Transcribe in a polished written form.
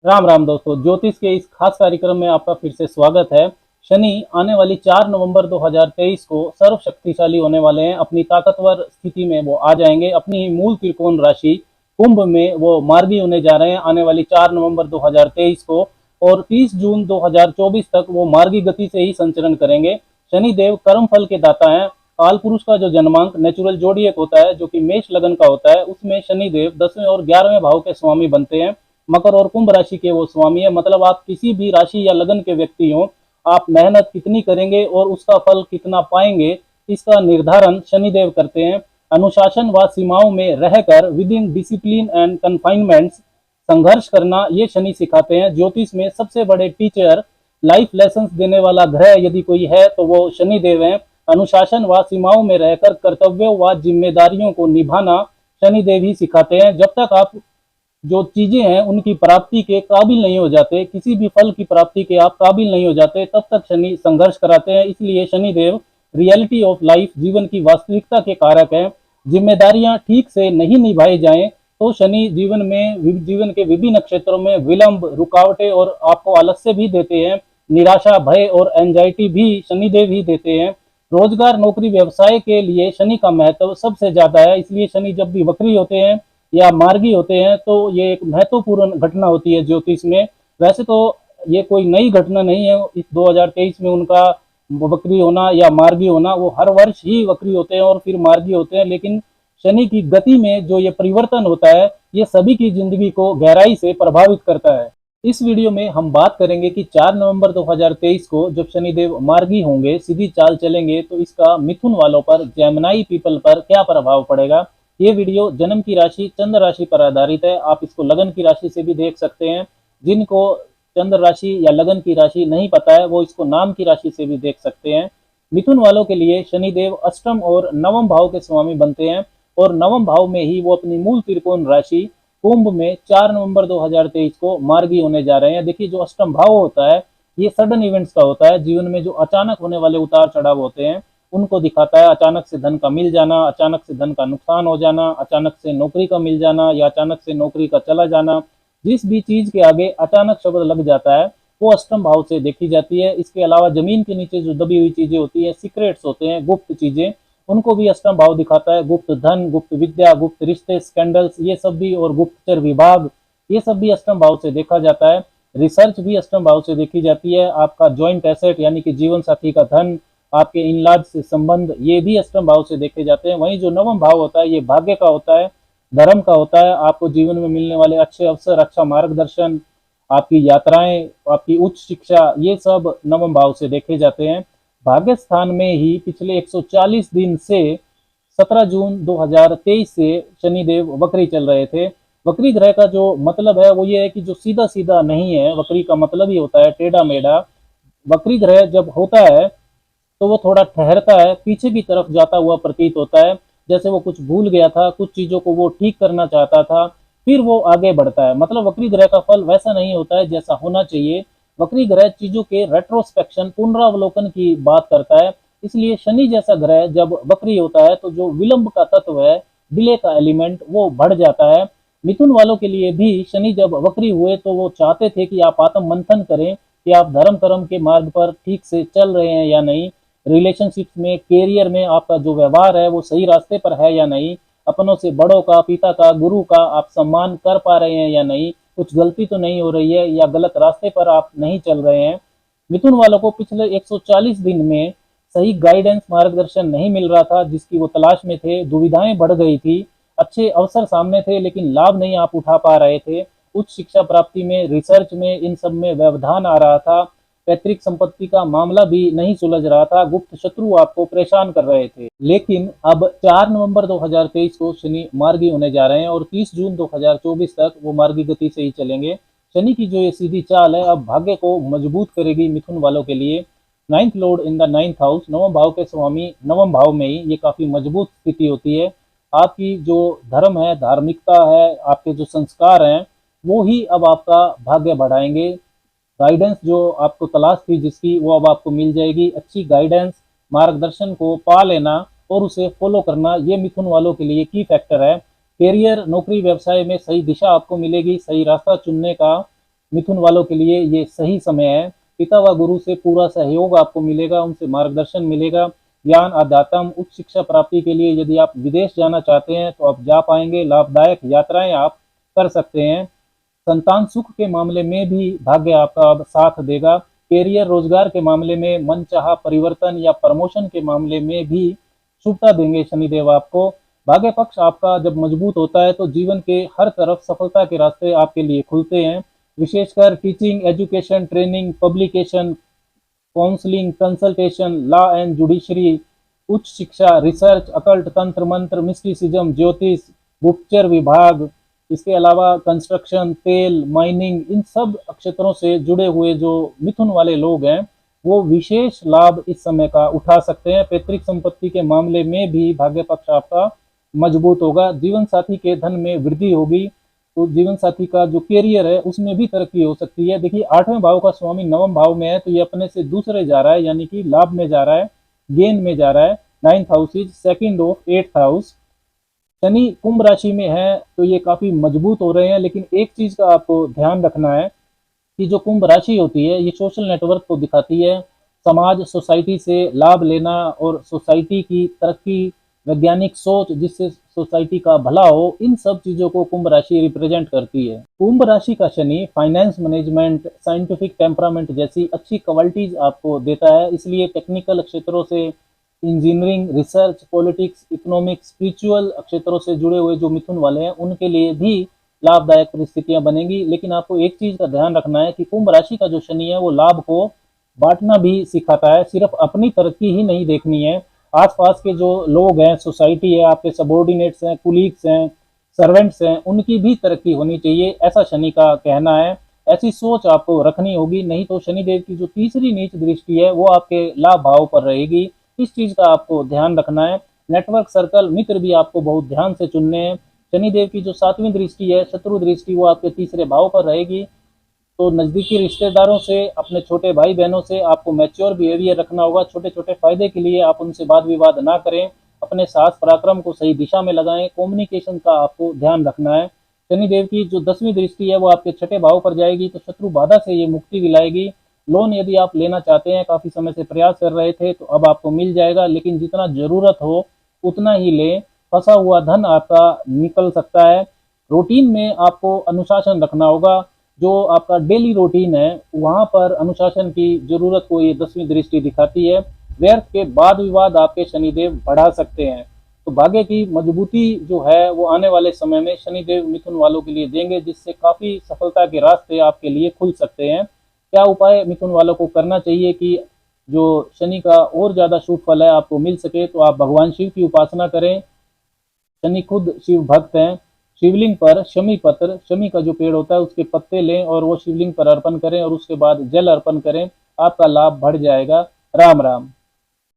राम राम दोस्तों, ज्योतिष के इस खास कार्यक्रम में आपका फिर से स्वागत है। शनि आने वाली 4 नवंबर 2023 को सर्व शक्तिशाली होने वाले हैं। अपनी ताकतवर स्थिति में वो आ जाएंगे। अपनी मूल त्रिकोण राशि कुंभ में वो मार्गी होने जा रहे हैं आने वाली 4 नवंबर 2023 को, और 30 जून 2024 तक वो मार्गी गति से ही संचरण करेंगे। शनि देव कर्म फल के दाता हैं। काल पुरुष का जो जन्मांक नेचुरल जोड़ियक होता है, जो कि मेष लगन का होता है, उसमें शनि देव 10वें और 11वें भाव के स्वामी बनते हैं। मकर और कुंभ राशि के वो स्वामी है। मतलब आप किसी भी राशि या लगन के व्यक्ति हो, आप मेहनत कितनी करेंगे और उसका फल कितना पाएंगे, इसका निर्धारण शनिदेव करते हैं। अनुशासन व सीमाओं में रहकर विद इन डिसिप्लिन एंड कन्फाइनमेंट्स संघर्ष करना ये शनि सिखाते हैं। ज्योतिष में सबसे बड़े टीचर, लाइफ लेसन देने वाला ग्रह यदि कोई है तो वो शनिदेव है। अनुशासन व सीमाओं में रहकर कर्तव्यों व जिम्मेदारियों को निभाना शनिदेव ही सिखाते हैं। जब तक आप जो चीजें हैं उनकी प्राप्ति के काबिल नहीं हो जाते, किसी भी फल की प्राप्ति के आप काबिल नहीं हो जाते, तब तक शनि संघर्ष कराते हैं। इसलिए शनिदेव रियलिटी ऑफ लाइफ, जीवन की वास्तविकता के कारक है। जिम्मेदारियां ठीक से नहीं निभाई जाएं तो शनि जीवन के विभिन्न क्षेत्रों में विलंब, रुकावटें और आपको आलस्य भी देते हैं। निराशा, भय और एंजाइटी भी शनिदेव ही देते हैं। रोजगार, नौकरी, व्यवसाय के लिए शनि का महत्व सबसे ज्यादा है। इसलिए शनि जब भी वक्री होते हैं या मार्गी होते हैं तो ये एक महत्वपूर्ण घटना होती है ज्योतिष में। वैसे तो ये कोई नई घटना नहीं है, इस 2023 में उनका वक्री होना या मार्गी होना, वो हर वर्ष ही वक्री होते हैं और फिर मार्गी होते हैं। लेकिन शनि की गति में जो ये परिवर्तन होता है, ये सभी की जिंदगी को गहराई से प्रभावित करता है। इस वीडियो में हम बात करेंगे कि 4 नवंबर 2023 को जब शनिदेव मार्गी होंगे, सीधी चाल चलेंगे, तो इसका मिथुन वालों पर, जेमिनी पीपल पर क्या प्रभाव पड़ेगा। ये वीडियो जन्म की राशि चंद्र राशि पर आधारित है। आप इसको लगन की राशि से भी देख सकते हैं। जिनको चंद्र राशि या लगन की राशि नहीं पता है वो इसको नाम की राशि से भी देख सकते हैं। मिथुन वालों के लिए शनिदेव अष्टम और नवम भाव के स्वामी बनते हैं, और नवम भाव में ही वो अपनी मूल त्रिकोण राशि कुंभ में 4 नवंबर 2023 को मार्गी होने जा रहे हैं। देखिए, जो अष्टम भाव होता है ये सडन इवेंट्स का होता है। जीवन में जो अचानक होने वाले उतार चढ़ाव होते हैं उनको दिखाता है। अचानक से धन का मिल जाना, अचानक से धन का नुकसान हो जाना, अचानक से नौकरी का मिल जाना या अचानक से नौकरी का चला जाना। जिस भी चीज के आगे अचानक शब्द लग जाता है वो अष्टम भाव से देखी जाती है। इसके अलावा जमीन के नीचे जो दबी हुई चीजें होती है, सीक्रेट्स होते हैं, गुप्त चीजें, उनको भी अष्टम भाव दिखाता है। गुप्त धन, गुप्त विद्या, गुप्त रिश्ते, स्कैंडल्स, ये सब भी, और गुप्तचर विभाग, ये सब भी अष्टम भाव से देखा जाता है। रिसर्च भी अष्टम भाव से देखी जाती है। आपका ज्वाइंट एसेट यानी कि जीवन साथी का धन, आपके इनलाज से संबंध, ये भी अष्टम भाव से देखे जाते हैं। वहीं जो नवम भाव होता है ये भाग्य का होता है, धर्म का होता है। आपको जीवन में मिलने वाले अच्छे अवसर, अच्छा मार्गदर्शन, आपकी यात्राएं, आपकी उच्च शिक्षा, ये सब नवम भाव से देखे जाते हैं। भाग्य स्थान में ही पिछले 140 दिन से 17 जून 2023 से शनिदेव वक्री चल रहे थे। वक्री ग्रह का जो मतलब है वो ये है कि जो सीधा सीधा नहीं है। वक्री का मतलब ही होता है टेढ़ा मेढ़ा। वक्री ग्रह जब होता है तो वो थोड़ा ठहरता है, पीछे की तरफ जाता हुआ प्रतीत होता है। जैसे वो कुछ भूल गया था, कुछ चीजों को वो ठीक करना चाहता था, फिर वो आगे बढ़ता है। मतलब वक्री ग्रह का फल वैसा नहीं होता है जैसा होना चाहिए। वक्री ग्रह चीजों के रेट्रोस्पेक्शन, पुनरावलोकन की बात करता है। इसलिए शनि जैसा ग्रह जब वक्री होता है तो जो विलंब का तत्व है, डिले का एलिमेंट, वो बढ़ जाता है। मिथुन वालों के लिए भी शनि जब वक्री हुए तो वो चाहते थे कि आप आत्म मंथन करें कि आप धर्म कर्म के मार्ग पर ठीक से चल रहे हैं या नहीं, रिलेशनशिप में, कैरियर में आपका जो व्यवहार है वो सही रास्ते पर है या नहीं, अपनों से बड़ों का, पिता का, गुरु का आप सम्मान कर पा रहे हैं या नहीं, कुछ गलती तो नहीं हो रही है या गलत रास्ते पर आप नहीं चल रहे हैं। मिथुन वालों को पिछले 140 दिन में सही गाइडेंस, मार्गदर्शन नहीं मिल रहा था जिसकी वो तलाश में थे। दुविधाएं बढ़ गई थी, अच्छे अवसर सामने थे लेकिन लाभ नहीं आप उठा पा रहे थे। उच्च शिक्षा प्राप्ति में, रिसर्च में, इन सब में व्यवधान आ रहा था। पैतृक संपत्ति का मामला भी नहीं सुलझ रहा था। गुप्त शत्रु आपको परेशान कर रहे थे। लेकिन अब 4 नवंबर 2023 को शनि मार्गी होने जा रहे हैं और 30 जून 2024 तक वो मार्गी गति से ही चलेंगे। शनि की जो ये सीधी चाल है अब भाग्य को मजबूत करेगी मिथुन वालों के लिए। Ninth Lord in the ninth house, नवम भाव के स्वामी नवम भाव में ही, ये काफी मजबूत स्थिति होती है। आपकी जो धर्म है, धार्मिकता है, आपके जो संस्कार हैं, वो ही अब आपका भाग्य बढ़ाएंगे। गाइडेंस जो आपको तलाश थी जिसकी, वो अब आपको मिल जाएगी। अच्छी गाइडेंस, मार्गदर्शन को पा लेना और उसे फॉलो करना, ये मिथुन वालों के लिए की फैक्टर है। कैरियर, नौकरी, व्यवसाय में सही दिशा आपको मिलेगी, सही रास्ता चुनने का मिथुन वालों के लिए ये सही समय है। पिता व गुरु से पूरा सहयोग आपको मिलेगा, उनसे मार्गदर्शन मिलेगा। ज्ञान, अध्यात्म, उच्च शिक्षा प्राप्ति के लिए यदि आप विदेश जाना चाहते हैं तो आप जा पाएंगे। लाभदायक यात्राएं आप कर सकते हैं। संतान सुख के मामले में भी भाग्य आपका अब साथ देगा। कैरियर, रोजगार के मामले में मनचाहा परिवर्तन या प्रमोशन के मामले में भी शुभता देंगे शनिदेव आपको। भाग्य पक्ष आपका जब मजबूत होता है तो जीवन के हर तरफ सफलता के रास्ते आपके लिए खुलते हैं। विशेषकर teaching, education, training, publication, counselling, consultation, law and judiciary, उच्च शिक्षा, रिसर्च, अकल्ट, तंत्र मंत्र, मिस्टिसिज्म, ज्योतिष, गुप्तचर विभाग, इसके अलावा कंस्ट्रक्शन, तेल, माइनिंग, इन सब क्षेत्रों से जुड़े हुए जो मिथुन वाले लोग हैं वो विशेष लाभ इस समय का उठा सकते हैं। पैतृक संपत्ति के मामले में भी भाग्य पक्ष आपका मजबूत होगा। जीवन साथी के धन में वृद्धि होगी, तो जीवन साथी का जो कैरियर है उसमें भी तरक्की हो सकती है। देखिए 8वें भाव का स्वामी 9वें भाव में है तो ये अपने से दूसरे जा रहा है, यानी कि लाभ में जा रहा है, गेन में जा रहा है। 9th house is second of 8th house. Shani कुंभ राशि में है तो ये काफी मजबूत हो रहे हैं, लेकिन एक चीज का आपको ध्यान रखना है कि जो कुंभ राशि होती है ये सोशल नेटवर्क को दिखाती है। समाज, सोसाइटी से लाभ लेना और सोसाइटी की तरक्की, वैज्ञानिक सोच जिससे सोसाइटी का भला हो, इन सब चीजों को कुंभ राशि रिप्रेजेंट करती है। कुंभ राशि का Shani finance management, scientific temperament जैसी अच्छी क्वालिटीज आपको देता है, इसलिए टेक्निकल क्षेत्रों से, engineering, research, politics, economics, spiritual क्षेत्रों से जुड़े हुए जो मिथुन वाले हैं उनके लिए भी लाभदायक परिस्थितियां बनेंगी। लेकिन आपको एक चीज का ध्यान रखना है कि कुंभ राशि का जो शनि है वो लाभ को बांटना भी सिखाता है, सिर्फ अपनी तरक्की ही नहीं देखनी है। आसपास के जो लोग हैं, सोसाइटी है, आपके सबॉर्डिनेट्स हैं, कुलीग्स हैं, सर्वेंट्स हैं, उनकी भी तरक्की होनी चाहिए, ऐसा शनि का कहना है। ऐसी सोच आपको रखनी होगी, नहीं तो शनिदेव की जो तीसरी नीच दृष्टि है वो आपके लाभ भाव पर रहेगी। इस चीज का आपको ध्यान रखना है। नेटवर्क सर्कल, मित्र भी आपको बहुत ध्यान से चुनने हैं। शनिदेव की जो 7वीं दृष्टि है, शत्रु दृष्टि, वो आपके तीसरे भाव पर रहेगी। तो नजदीकी रिश्तेदारों से, अपने छोटे भाई बहनों से आपको मैच्योर बिहेवियर रखना होगा। छोटे छोटे फायदे के लिए आप उनसे वाद विवाद ना करें। अपने साहस पराक्रम को सही दिशा में लगाएं। कम्युनिकेशन का आपको ध्यान रखना है। शनिदेव की जो 10वीं दृष्टि है वो आपके छठे भाव पर जाएगी, तो शत्रु बाधा से ये मुक्ति दिलाएगी। लोन यदि आप लेना चाहते हैं, काफी समय से प्रयास कर रहे थे, तो अब आपको मिल जाएगा, लेकिन जितना जरूरत हो उतना ही लें। फंसा हुआ धन आपका निकल सकता है। रूटीन में आपको अनुशासन रखना होगा। जो आपका डेली रूटीन है वहां पर अनुशासन की जरूरत को ये 10वीं दृष्टि दिखाती है। व्यर्थ के वाद विवाद आपके शनिदेव बढ़ा सकते हैं। तो भाग्य की मजबूती जो है वो आने वाले समय में शनिदेव मिथुन वालों के लिए देंगे, जिससे काफी सफलता के रास्ते आपके लिए खुल सकते हैं। क्या उपाय मिथुन वालों को करना चाहिए कि जो शनि का और ज्यादा शुभ फल है आपको मिल सके, तो आप भगवान शिव की उपासना करें। शनि खुद शिव भक्त हैं। शिवलिंग पर शमी पत्र, शमी का जो पेड़ होता है उसके पत्ते लें और वो शिवलिंग पर अर्पण करें और उसके बाद जल अर्पण करें, आपका लाभ बढ़ जाएगा। राम राम।